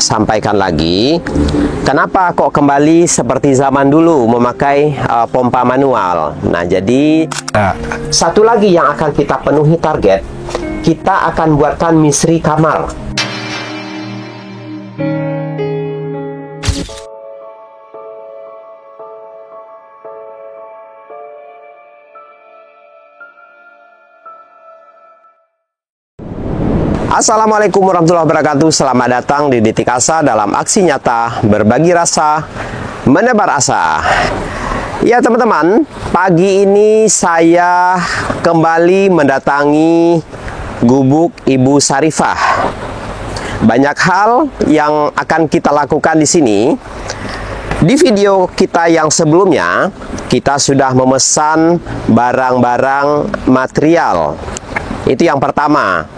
sampaikan lagi, kenapa kok kembali seperti zaman dulu memakai pompa manual. Nah, jadi satu lagi yang akan kita penuhi target, kita akan buatkan misteri kamar. Assalamualaikum warahmatullahi wabarakatuh. Selamat datang di Detik Asa dalam aksi nyata berbagi rasa, menebar asa. Ya teman-teman, pagi ini saya kembali mendatangi gubuk Ibu Sarifah. Banyak hal yang akan kita lakukan di sini. Di video kita yang sebelumnya, kita sudah memesan barang-barang material. Itu yang pertama.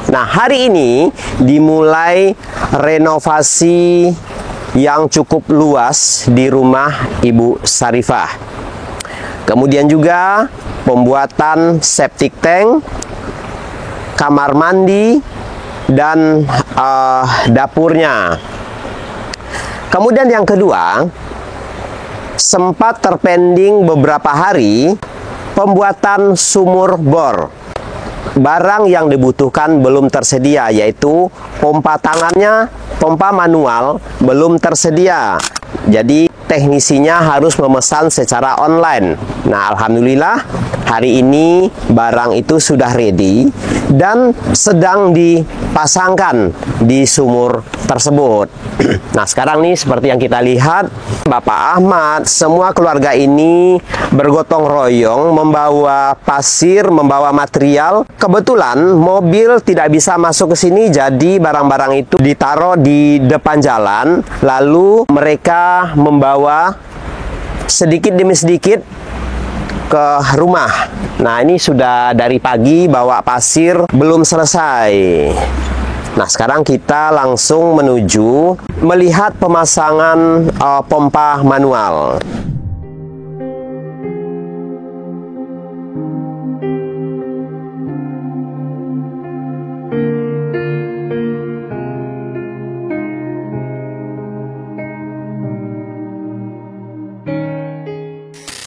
Nah, hari ini dimulai renovasi yang cukup luas di rumah Ibu Sarifah. Kemudian juga pembuatan septic tank, kamar mandi, dan dapurnya. Kemudian yang kedua, sempat terpending beberapa hari pembuatan sumur bor. Barang yang dibutuhkan belum tersedia, yaitu pompa tangannya, pompa manual belum tersedia. Jadi teknisinya harus memesan secara online. Nah, alhamdulillah hari ini barang itu sudah ready dan sedang dipasangkan di sumur tersebut. Nah, sekarang nih seperti yang kita lihat, Bapak Ahmad, semua keluarga ini bergotong royong membawa pasir, membawa material. Kebetulan mobil tidak bisa masuk ke sini, jadi barang-barang itu ditaruh di depan jalan, lalu mereka membawa sedikit demi sedikit ke rumah. Nah, ini sudah dari pagi bawa pasir, belum selesai. Nah, sekarang kita langsung menuju melihat pemasangan pompa manual.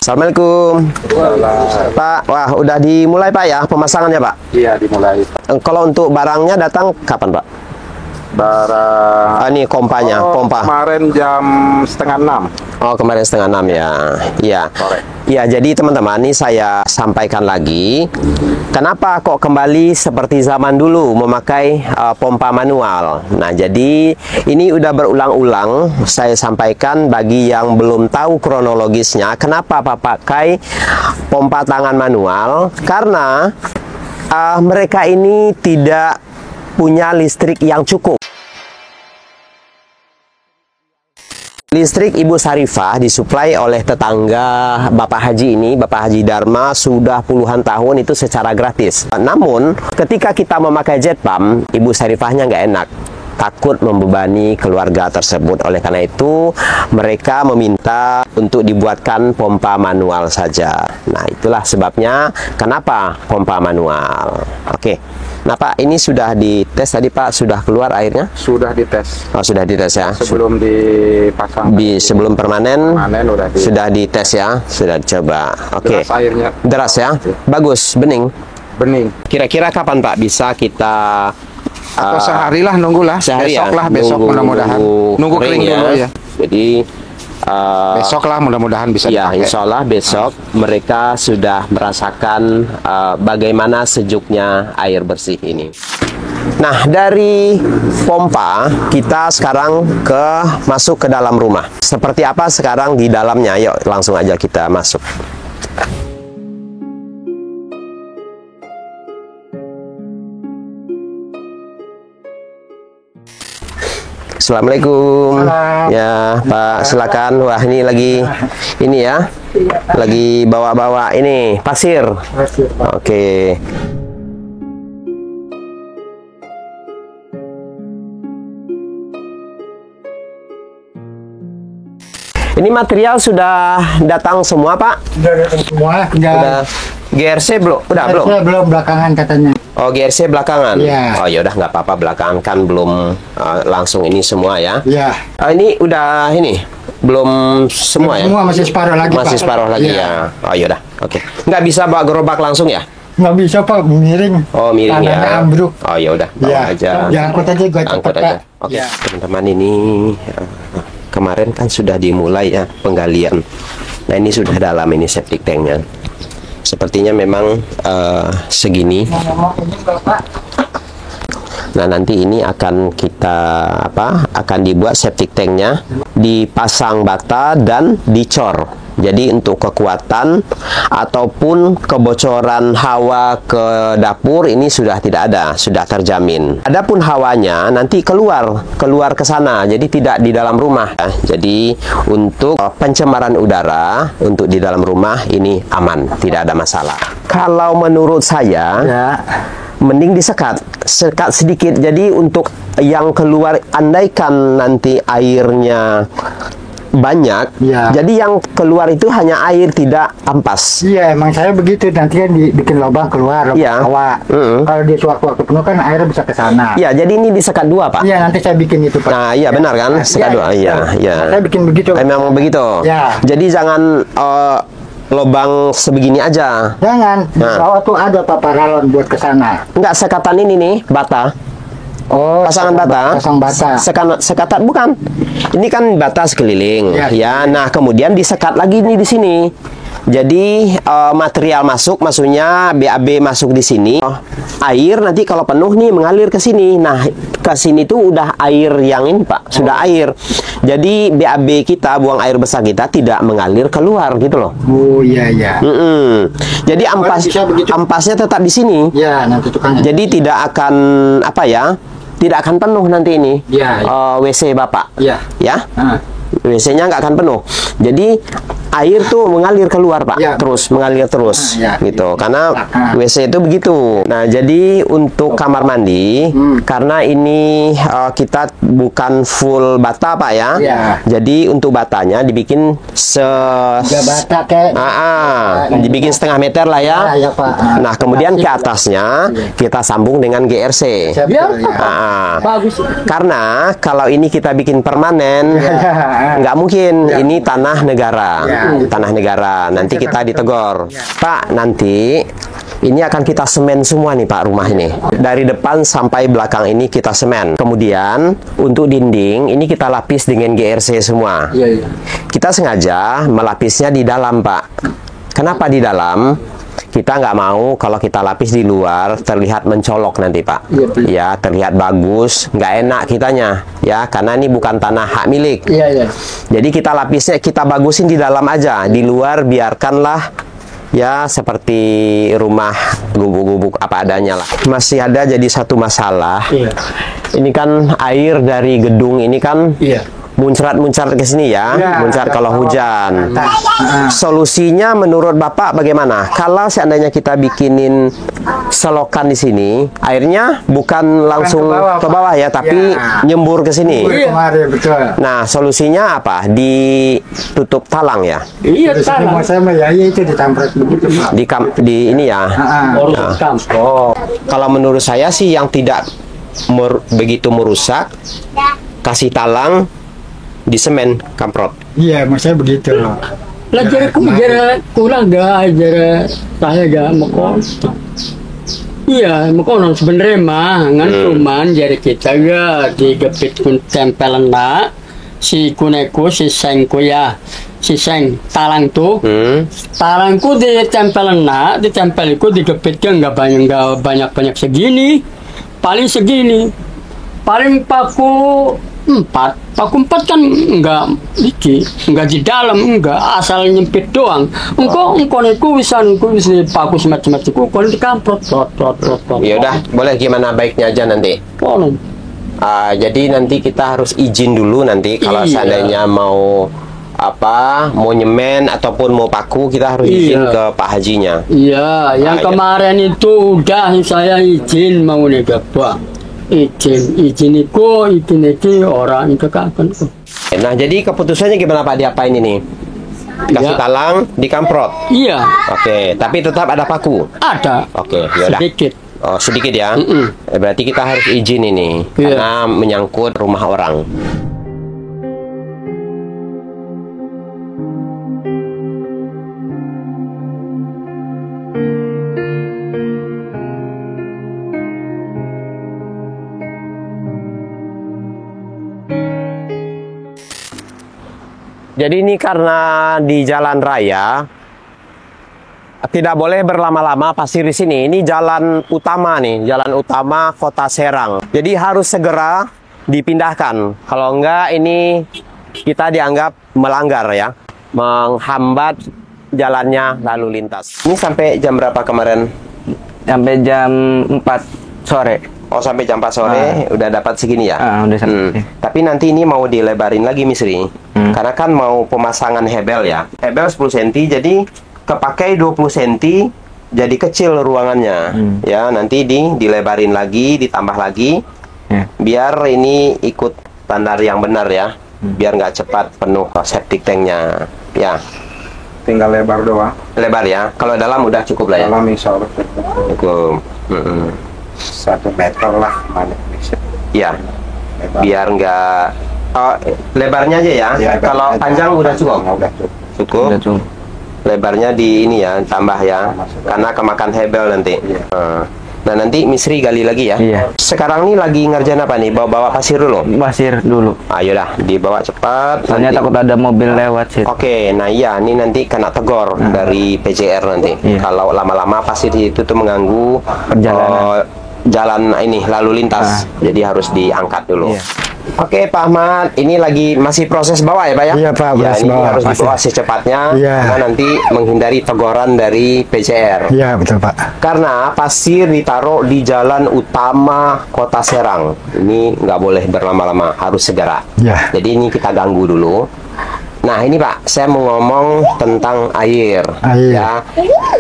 Assalamualaikum. Pak, wah udah dimulai Pak ya pemasangannya Pak? Iya, dimulai. Kalau untuk barangnya datang kapan Pak? Barang ini pompanya, pompa. Kemarin jam 5:30. Oh, kemarin 5:30 ya. Iya. Iya, jadi teman-teman, ini saya sampaikan lagi. Kenapa kok kembali seperti zaman dulu memakai pompa manual? Nah, jadi ini udah berulang-ulang saya sampaikan bagi yang belum tahu kronologisnya. Kenapa Pak pakai pompa tangan manual? Karena mereka ini tidak punya listrik yang cukup. Listrik Ibu Sarifah disuplai oleh tetangga Bapak Haji ini, Bapak Haji Dharma, sudah puluhan tahun itu secara gratis. Namun, ketika kita memakai jet pump, Ibu Sarifahnya nggak enak. Takut membebani keluarga tersebut. Oleh karena itu, mereka meminta untuk dibuatkan pompa manual saja. Nah, itulah sebabnya kenapa pompa manual. Oke. Nah Pak, ini sudah dites tadi Pak, sudah keluar airnya? Sudah dites. Oh, sudah dites ya? Sebelum dipasang. Sebelum permanen sudah dites ya? Sudah dicoba. Oke. Deras airnya. Deras ya? Bagus, bening? Bening. Kira-kira kapan Pak bisa kita... Atau sehari lah, nunggulah. Sehari besok ya? lah, besok mudah-mudahan. Nunggu kering ya. dulu ya. Jadi... besok lah mudah-mudahan bisa ya, dipakai. insya Allah besok mereka sudah merasakan bagaimana sejuknya air bersih ini. Nah, dari pompa kita sekarang masuk ke dalam rumah. Seperti apa sekarang di dalamnya? Yuk langsung aja kita masuk. Assalamualaikum. Salam. Ya Pak, silakan. Wah, ini lagi ini ya, lagi bawa-bawa ini pasir. Oke. Ini material sudah datang semua, Pak? Sudah datang semua. Udah GRC belum? Udah belum? Belum, belakangan katanya. Oh, GRC belakangan. Iya. Oh, yaudah nggak apa-apa, belakangan kan belum langsung ini semua ya. Iya. Ini udah ini belum semua ya. Semua masih separuh lagi, Masih Pak. separuh lagi Iya. ya. Oh, yaudah. Oke. Nggak bisa bawa gerobak langsung ya? Nggak bisa, Pak, miring. Oh, miring ya. Tanahnya ambruk. Oh, yaudah. Bawa Iya. aja. Ya, angkut aja, gua Angkut cepet, aja. Pak. Oke, Iya. teman-teman, ini kemarin kan sudah dimulai ya penggalian. Nah, ini sudah dalam ini septic tanknya. Sepertinya memang segini. Nah, nanti ini akan kita akan dibuat septic tanknya, dipasang bata dan dicor. Jadi untuk kekuatan ataupun kebocoran hawa ke dapur ini sudah tidak ada, sudah terjamin. Adapun hawanya nanti keluar ke sana, jadi tidak di dalam rumah. Jadi untuk pencemaran udara untuk di dalam rumah ini aman, tidak ada masalah. Kalau menurut saya, Ya. mending sekat sedikit. Jadi untuk yang keluar, andaikan nanti airnya banyak, Ya. jadi yang keluar itu hanya air, tidak ampas. Iya, emang saya begitu. Nanti kan dibikin lubang keluar, lubang Iya. hawa. Kalau dia sewaktu-waktu penuh kan airnya bisa ke sana. Ya, jadi ini disekat dua, Pak. Iya, nanti saya bikin itu, Pak. Nah, iya benar kan? Sekat dua. Iya, iya. Saya bikin begitu. Memang begitu. Ya. Jadi jangan lubang sebegini aja. Jangan, di Nah. bawah tuh ada Pak paralon buat ke sana. Enggak, sekatan ini nih, bata. Oh, Pasangan bata. pasang bata. Sekatan bukan. Ini kan bata sekeliling. Ya. Ya, nah kemudian disekat lagi nih di sini. Jadi material maksudnya BAB masuk di sini. Air nanti kalau penuh nih mengalir ke sini. Nah, ke sini tuh udah air yang ini, Pak. Sudah air. Jadi BAB kita, buang air besar kita tidak mengalir keluar gitu loh. Oh, iya, iya. Jadi bisa begitu. ampasnya tetap di sini. Ya, nanti tukangnya. Jadi tidak akan tidak akan penuh nanti ini. Iya, iya. WC Bapak. Iya. Ya. Ah. WC-nya nggak akan penuh. Jadi air tuh mengalir keluar, Pak. Ya. Terus mengalir terus Ya. gitu. Karena Ah. WC itu begitu. Nah, jadi untuk kamar mandi karena ini kita bukan full bata, Pak ya. Ya. Jadi untuk batanya dibikin Tiga bata kayak. dibikin setengah meter lah ya. Ya, Pak. Nah, kemudian ke atasnya kita sambung dengan GRC. Siap, Ya, ya. bagus. Karena kalau ini kita bikin permanen, nggak mungkin. Ini tanah negara, tanah negara. Nanti kita ditegor, Pak. Nanti ini akan kita semen semua nih, Pak, rumah ini. Dari depan sampai belakang ini kita semen. Kemudian untuk dinding ini kita lapis dengan GRC semua. Iya, iya. Kita sengaja melapisnya di dalam, Pak. Kenapa di dalam? Kita nggak mau kalau kita lapis di luar terlihat mencolok nanti, Pak. Ya, terlihat bagus, nggak enak kitanya, ya, karena ini bukan tanah hak milik. Iya, iya. Jadi kita lapisnya kita bagusin di dalam aja, di luar biarkanlah ya seperti rumah gubuk-gubuk apa adanya lah. Masih ada jadi satu masalah. Iya. Ini kan air dari gedung ini kan Iya. muncrat-muncrat ke sini ya, Ya, muncrat kalau hujan. Ah. Solusinya menurut Bapak bagaimana? Kalau seandainya kita bikinin selokan di sini, airnya bukan langsung ke bawah ya, tapi Ya. nyembur ke sini. Kemarin, betul. Nah, solusinya apa? Ditutup talang ya. Iya, Terus ini mau tanah. saya mah ya itu ditampret begitu, Pak. Di ini ya. Urus kampung. Kalau menurut saya sih yang tidak begitu merusak, kasih talang di semen kamprot. Iya, mau saya begitu. Lah jere kurang gak jere saya gak mau. Iya, mau sebenarnya mah ngan cuman jere kita ya digepit kun tempelan nak si kuneku si sengku ya si seng talang tuh talangku ditempelan nak ditempeliku digepitkan nggak banyak segini paling segini paling paku 4 kan enggak di dalam, enggak asal nyempit doang. Engko niku bisa paku semacam itu kon dikamprot. Ya udah, boleh gimana baiknya aja nanti. Boleh. Jadi nanti kita harus izin dulu nanti kalau Iya. seandainya mau mau nyemen ataupun mau paku, kita harus izin Iya. ke Pak Hajinya. Iya, yang Iya. kemarin itu udah saya izin mau nega Pak. Izin iki orang itu kan. Nah, jadi keputusannya gimana Pak, diapain ini? Kasih Ya. talang, dikamprot. Iya, Oke, tapi tetap ada paku. ada Oke, ya udah. sedikit. Oh, sedikit ya. Mm-mm. Berarti kita harus izin ini Iya. karena menyangkut rumah orang. Jadi ini karena di jalan raya tidak boleh berlama-lama pasir di sini. Ini jalan utama nih, jalan utama Kota Serang. Jadi harus segera dipindahkan. Kalau enggak ini kita dianggap melanggar ya, menghambat jalannya lalu lintas. Ini sampai jam berapa kemarin? Sampai jam 4 sore. Oh, sampai jam 4 sore udah dapat segini ya? Udah sampai. Tapi nanti ini mau dilebarin lagi Misri. Karena kan mau pemasangan hebel ya. Hebel 10 cm jadi kepakai 20 cm jadi kecil ruangannya. Ya, nanti dilebarin lagi, ditambah lagi. Biar ini ikut standar yang benar ya. Biar nggak cepat penuh septic tanknya. Ya, Tinggal lebar doang. lebar ya. Kalau dalam udah cukup lah ya. Dalam insya Allah Cukup. 1 meter lah mana bisa. Ya, Lebar. biar nggak lebarnya aja ya. Ya, Kalau lebarnya panjang aja. udah cukup. Udah cukup. Cukup. Udah cukup. Lebarnya di ini ya, tambah ya. Karena kemakan hebel nanti. Iya. Nah, nanti Misri gali lagi ya. Iya. Sekarang nih lagi ngerjain apa nih? Bawa pasir dulu. Pasir dulu. Ayo dah, dibawa cepat. Soalnya nanti. takut ada mobil lewat sih. Oke, nah iya, ini nanti kena tegor dari PJR nanti. Iya. Kalau lama-lama pasir itu tuh mengganggu Perjalanan. jalan ini lalu lintas. Jadi harus diangkat dulu. Iya. Oke, Pak Ahmad, ini lagi masih proses bawa ya, Pak ya? Iya, Pak, Ya, proses ini bawa, harus pasti. dibawa secepatnya Iya. karena nanti menghindari teguran dari PJR. Iya, betul Pak. Karena pasir ditaruh di jalan utama Kota Serang. Ini nggak boleh berlama-lama, harus segera. Ya. Jadi ini kita ganggu dulu. Nah ini Pak, saya mau ngomong tentang air. Air. Ya,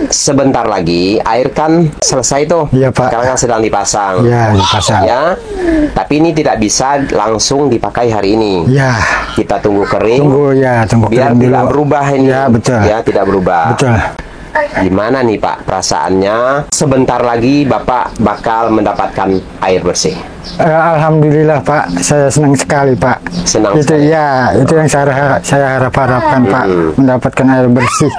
sebentar lagi air kan selesai tuh. Iya, Pak. Sekarang kan sedang dipasang. Iya, dipasang. Ya, tapi ini tidak bisa langsung dipakai hari ini. Ya, Kita tunggu kering. tunggu Biar kering tidak dulu. berubah ini. Ya, betul. Ya, tidak berubah. Betul. Gimana nih Pak perasaannya? Sebentar lagi Bapak bakal mendapatkan air bersih. Alhamdulillah Pak, saya senang sekali Pak. Senang Itu sekali. ya, itu yang saya harapkan Pak, mendapatkan air bersih.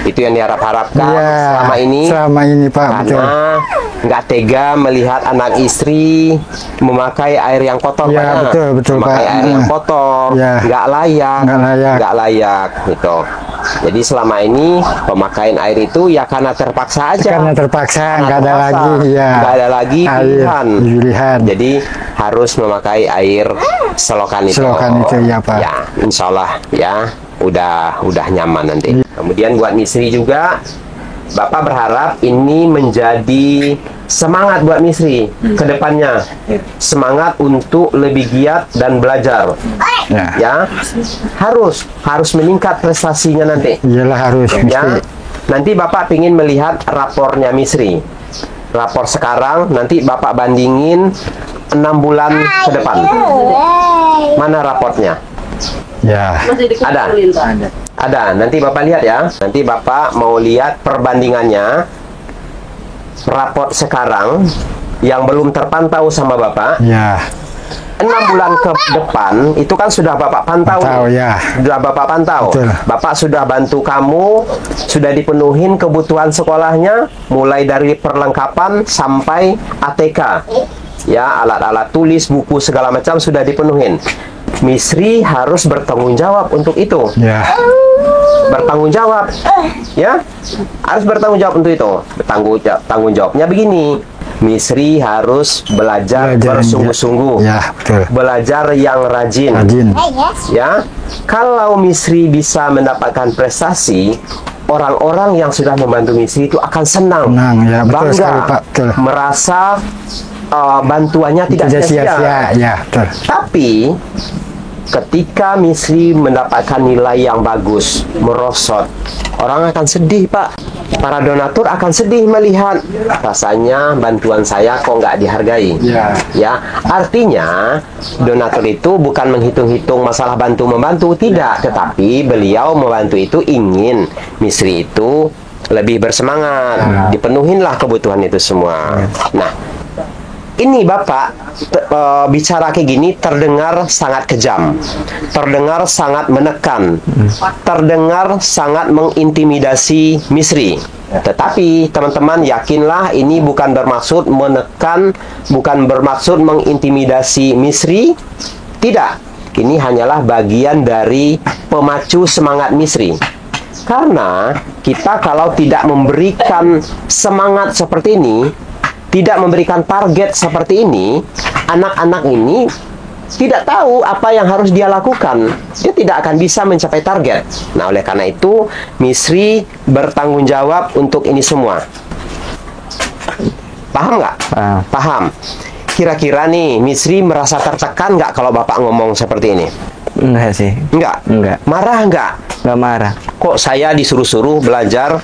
Itu yang diharap-harapkan Iya, selama ini. selama ini Pak, betul. Karena nggak tega melihat anak istri memakai air yang kotor. Iya, Pak. betul, memakai Pak. air yang kotor, Iya. nggak layak, Nggak layak. gitu. Jadi selama ini pemakaian air itu ya karena terpaksa aja. Karena terpaksa, nggak ada terpaksa. lagi, ya. Nggak ada lagi Air, pilihan. Jadi harus memakai air selokan itu. Selokan itu, ya, Pak. Ya, insya Allah ya udah nyaman nanti. Iya. Kemudian buat Misri juga, Bapak berharap ini menjadi semangat buat Misri ke depannya. Semangat untuk lebih giat dan belajar. Ya. Ya, harus meningkat prestasinya nanti. Iyalah harus, Ya, mesti. nanti Bapak ingin melihat rapornya Misri. Rapor sekarang, nanti Bapak bandingin 6 bulan ke depan. Mana raportnya? Ya, Ada? Ada. Nanti Bapak lihat ya. Nanti Bapak mau lihat perbandingannya. Rapor sekarang yang belum terpantau sama Bapak. ya. 6 bulan ke depan itu kan sudah Bapak pantau. Tahu nih. ya. Sudah Bapak pantau. Betul. Bapak sudah bantu kamu, sudah dipenuhin kebutuhan sekolahnya mulai dari perlengkapan sampai ATK. Ya, alat-alat tulis, buku segala macam sudah dipenuhin. Misri harus bertanggung jawab untuk itu. Ya, Bertanggung jawab. Ya. Harus bertanggung jawab untuk itu. Tanggung jawabnya begini. Misri harus belajar Belajar, bersungguh-sungguh. ya, betul. Belajar yang rajin. Rajin. Ya, kalau Misri bisa mendapatkan prestasi, orang-orang yang sudah membantu Misri itu akan senang, Senang, ya, betul bangga, sekali, Pak, betul. merasa bantuannya tidak Tidak sia-sia. sia-sia, ya, betul. Tapi ketika Misri mendapatkan nilai yang bagus, merosot, orang akan sedih, Pak. Para donatur akan sedih melihat rasanya bantuan saya kok nggak dihargai. Ya. Ya, artinya donatur itu bukan menghitung-hitung masalah bantu-membantu, tidak, tetapi beliau membantu itu ingin Misri itu lebih bersemangat, dipenuhinlah kebutuhan itu semua. Nah, ini Bapak bicara kayak gini terdengar sangat kejam, terdengar sangat menekan, terdengar sangat mengintimidasi Misri. Tetapi teman-teman yakinlah ini bukan bermaksud menekan, bukan bermaksud mengintimidasi Misri. Tidak, ini hanyalah bagian dari pemacu semangat Misri. Karena kita kalau tidak memberikan semangat seperti ini, tidak memberikan target seperti ini, anak-anak ini tidak tahu apa yang harus dia lakukan. Dia tidak akan bisa mencapai target. Nah, oleh karena itu, Misri bertanggung jawab untuk ini semua. Paham nggak? Paham. Kira-kira nih, Misri merasa tertekan nggak kalau Bapak ngomong seperti ini? Enggak sih. Enggak? Enggak. Marah nggak? Enggak marah. Kok saya disuruh-suruh belajar,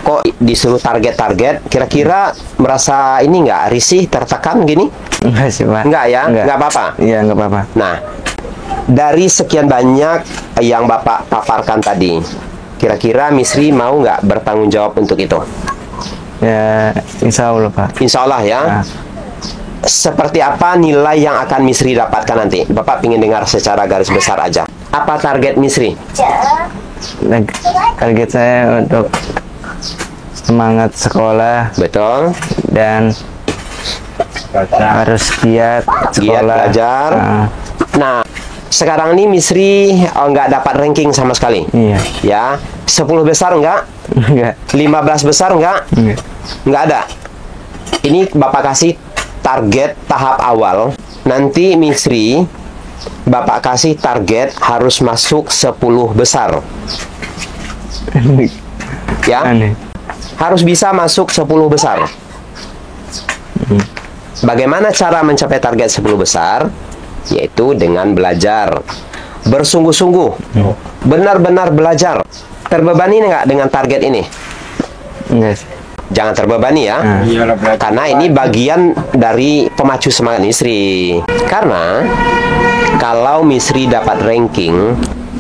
kok disuruh target-target, kira-kira merasa ini nggak risih, tertekan gini? Enggak sih, Pak. Enggak ya? Enggak apa-apa? Iya, enggak apa-apa. Nah, dari sekian banyak yang Bapak paparkan tadi, kira-kira Misri mau nggak bertanggung jawab untuk itu? Ya, insya Allah, Pak. Insya Allah ya. Nah, Seperti apa nilai yang akan Misri dapatkan nanti? Bapak ingin dengar secara garis besar aja. Apa target Misri? target saya untuk semangat sekolah Betul. dan harus giat Giat sekolah. belajar. Nah, sekarang ini Misri nggak dapat ranking sama sekali. Iya. Ya, 10 besar enggak? Enggak. 15 besar enggak? Enggak. Nggak ada. Ini Bapak kasih target tahap awal. Nanti Misri Bapak kasih target harus masuk 10 besar. Ya, Aneh. harus bisa masuk 10 besar. Bagaimana cara mencapai target 10 besar? Yaitu dengan belajar bersungguh-sungguh, benar-benar belajar. Terbebani nggak dengan target ini? Enggak sih. Jangan terbebani ya. Iyalah belajar. Karena ini bagian dari pemacu semangat Misri. Karena kalau Misri dapat ranking,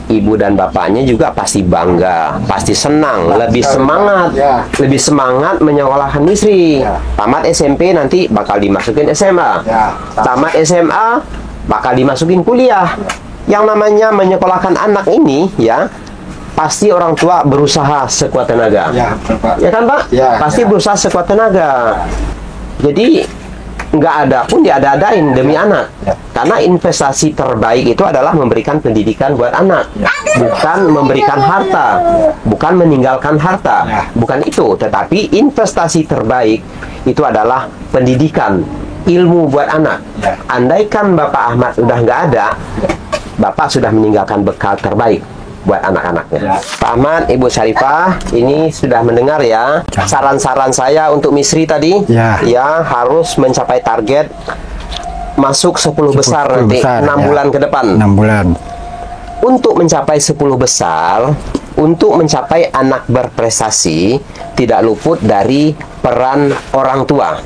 ibu dan bapaknya juga pasti bangga, pasti senang, lebih semangat, lebih semangat menyekolahkan Misri. Tamat SMP nanti bakal dimasukin SMA. Tamat SMA bakal dimasukin kuliah. Yang namanya menyekolahkan anak ini ya, pasti orang tua berusaha sekuat tenaga. Ya, betul, Pak. Ya kan Pak? Ya, pasti ya. berusaha sekuat tenaga. Jadi nggak ada pun diada-adain demi anak. Karena investasi terbaik itu adalah memberikan pendidikan buat anak, bukan memberikan harta, bukan meninggalkan harta, bukan itu. Tetapi investasi terbaik itu adalah pendidikan, ilmu buat anak. Andaikan Bapak Ahmad udah nggak ada, Bapak sudah meninggalkan bekal terbaik buat anak-anaknya. Pak Ahmad, Ibu Syarifah, ini sudah mendengar ya saran-saran saya untuk Misri tadi. Ya. Ya, harus mencapai target masuk 10 besar nanti, 6 bulan ke depan. 6 bulan. Untuk mencapai 10 besar, untuk mencapai anak berprestasi, tidak luput dari peran orang tua.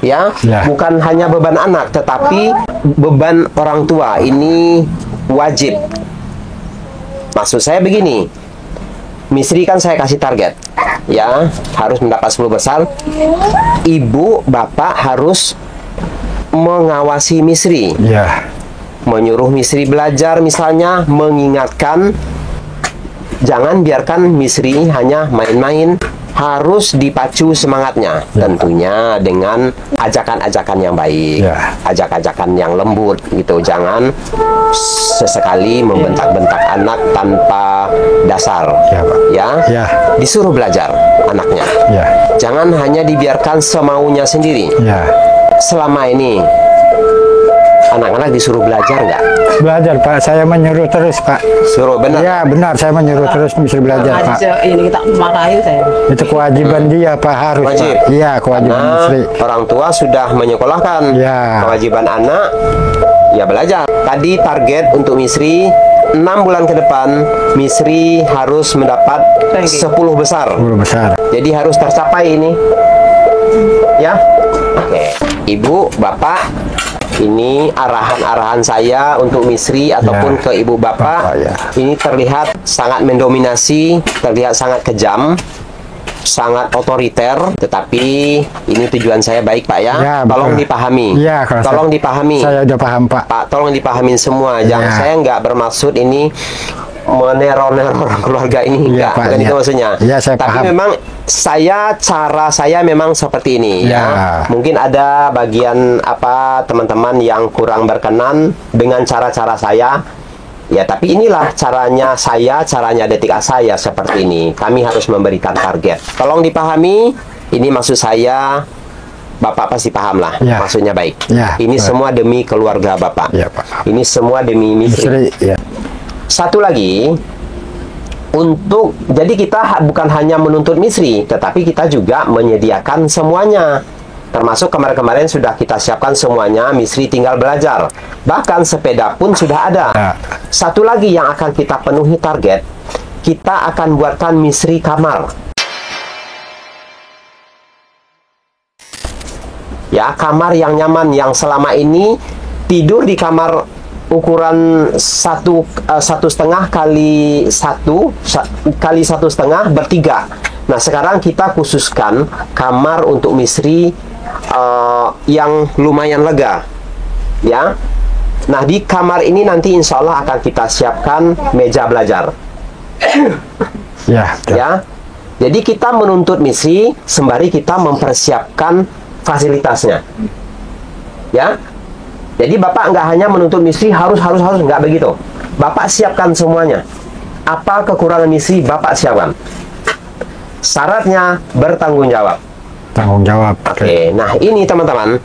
Ya, Ya. bukan hanya beban anak, tetapi beban orang tua ini wajib. Maksud saya begini, Misri kan saya kasih target, ya harus mendapat 10 besar. Ibu, bapak harus mengawasi Misri, Ya. menyuruh Misri belajar misalnya, mengingatkan, jangan biarkan Misri hanya main-main, harus dipacu semangatnya, tentunya dengan ajakan-ajakan yang baik, Ya. ajak-ajakan yang lembut gitu. Jangan sesekali membentak-bentak anak tanpa dasar. Ya, Pak. Ya, Ya. disuruh belajar anaknya. Ya. Jangan hanya dibiarkan semaunya sendiri. Ya. Selama ini anak-anak disuruh belajar nggak? Belajar, Pak. Saya menyuruh terus, Pak. Suruh benar. Ya, benar. Saya menyuruh terus bisa belajar, Pak. Ini kita marahi saya. Itu kewajiban dia, Pak. Harus, Wajib. Pak. Iya, kewajiban Karena istri. orang tua sudah menyekolahkan. Ya. Kewajiban anak ya belajar. Tadi target untuk Misri 6 bulan ke depan, Misri harus mendapat 10 besar. Guru besar. Jadi harus tercapai ini. Ya. Oke. Ibu, Bapak, Ini arahan-arahan saya untuk Misri ataupun ke ibu bapak. Ya. Ini terlihat sangat mendominasi, terlihat sangat kejam, sangat otoriter. Tetapi ini tujuan saya baik Pak ya. Ya, Tolong betul. dipahami. Ya, kalau Tolong saya- dipahami. Saya udah paham Pak. Pak, tolong dipahamin semua. Jangan Ya. saya nggak bermaksud ini meneror-neror keluarga ini, Iya, enggak, Pak, bukan iya. itu maksudnya. Iya, saya Tapi paham. memang cara saya memang seperti ini ya. Ya. Mungkin ada bagian apa teman-teman yang kurang berkenan dengan cara-cara saya. Ya, tapi inilah caranya saya, caranya Detik A saya seperti ini. Kami harus memberikan target. Tolong dipahami, ini maksud saya. Bapak pasti paham lah, Ya. maksudnya baik. Ya, Ini betul. semua demi keluarga Bapak. Ya, Pak. Ini semua demi Misri. Istri, ya. Satu lagi, jadi kita bukan hanya menuntut Misri, tetapi kita juga menyediakan semuanya. Termasuk kemarin-kemarin sudah kita siapkan semuanya, Misri tinggal belajar. Bahkan sepeda pun sudah ada. Ya. Satu lagi yang akan kita penuhi target, kita akan buatkan Misri kamar. Ya, kamar yang nyaman, yang selama ini tidur di kamar ukuran 1,5 kali 1,5 bertiga. Nah, sekarang kita khususkan kamar untuk Misri yang lumayan lega, ya. Nah, di kamar ini nanti insya Allah akan kita siapkan meja belajar, Ya, betul. ya. Jadi kita menuntut Misri sembari kita mempersiapkan fasilitasnya, ya. Jadi Bapak nggak hanya menuntut Misri harus nggak begitu. Bapak siapkan semuanya. Apa kekurangan Misri Bapak siapkan. Syaratnya bertanggung jawab. Tanggung jawab. Oke, nah ini teman-teman,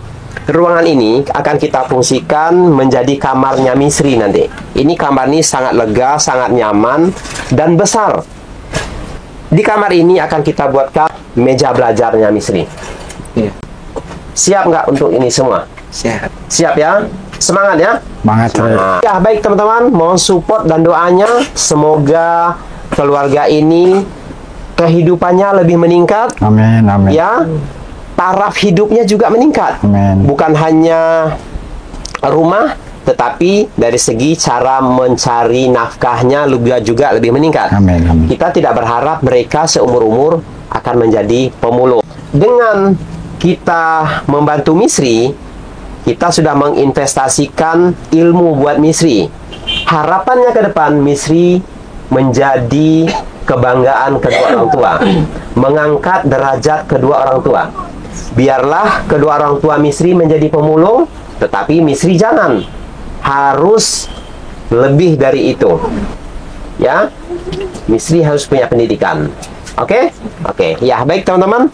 ruangan ini akan kita fungsikan menjadi kamarnya Misri nanti. Ini kamar ini sangat lega, sangat nyaman dan besar. Di kamar ini akan kita buatkan meja belajarnya Misri. Iya. Siap nggak untuk ini semua? Siap. Siap ya? Semangat ya? Semangat. Nah, ya baik teman-teman, mohon support dan doanya. Semoga keluarga ini kehidupannya lebih meningkat, Amin, amin. ya. Taraf hidupnya juga meningkat. Amin. Bukan hanya rumah, tetapi dari segi cara mencari nafkahnya juga lebih meningkat. Amin, amin. Kita tidak berharap mereka seumur-umur akan menjadi pemulung. Dengan kita membantu Misri, kita sudah menginvestasikan ilmu buat Misri. Harapannya ke depan Misri menjadi kebanggaan kedua orang tua, mengangkat derajat kedua orang tua. Biarlah kedua orang tua Misri menjadi pemulung, tetapi Misri jangan, harus lebih dari itu. Ya, Misri harus punya pendidikan. Oke? Oke. Ya, baik teman-teman.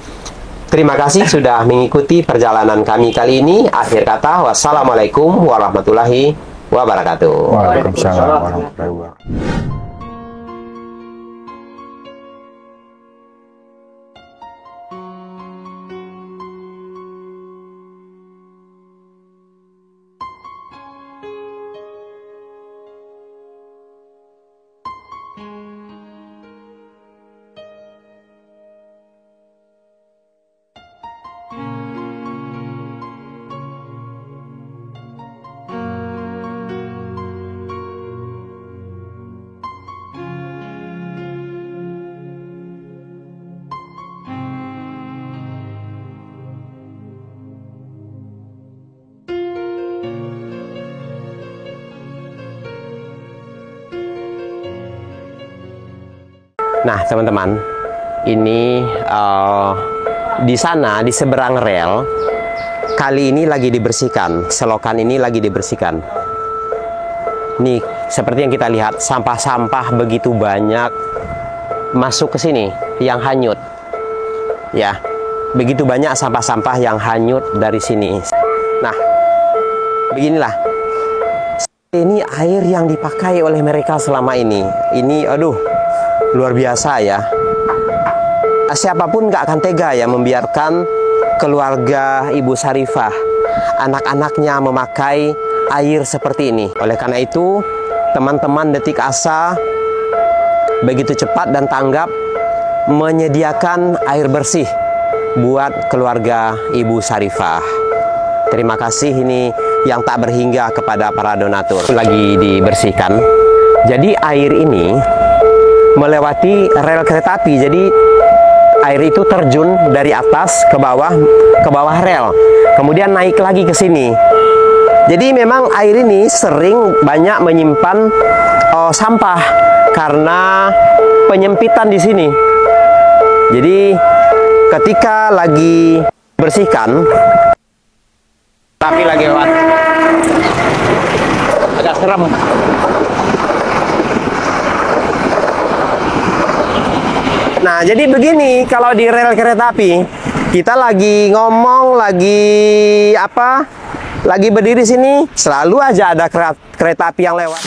Terima kasih sudah mengikuti perjalanan kami kali ini. Akhir kata, wassalamualaikum warahmatullahi wabarakatuh. Waalaikumsalam warahmatullahi wabarakatuh. Nah, teman-teman, ini di sana, di seberang rel, kali ini lagi dibersihkan. Selokan ini lagi dibersihkan. Nih, seperti yang kita lihat, sampah-sampah begitu banyak masuk ke sini yang hanyut. Ya, begitu banyak sampah-sampah yang hanyut dari sini. Nah, beginilah. Ini air yang dipakai oleh mereka selama ini. Ini, aduh, luar biasa ya. Siapapun nggak akan tega ya membiarkan keluarga Ibu Sarifah, anak-anaknya memakai air seperti ini. Oleh karena itu, teman-teman Detik Asa begitu cepat dan tanggap menyediakan air bersih buat keluarga Ibu Sarifah. Terima kasih, ini yang tak berhingga kepada para donatur. Lagi dibersihkan. Jadi air ini melewati rel kereta api. Jadi air itu terjun dari atas ke bawah rel. Kemudian naik lagi ke sini. Jadi memang air ini sering banyak menyimpan sampah karena penyempitan di sini. Jadi ketika lagi bersihkan, tapi lagi lewat, agak serem. Nah, jadi begini kalau di rel kereta api, kita lagi ngomong, lagi berdiri sini, selalu aja ada kereta api yang lewat.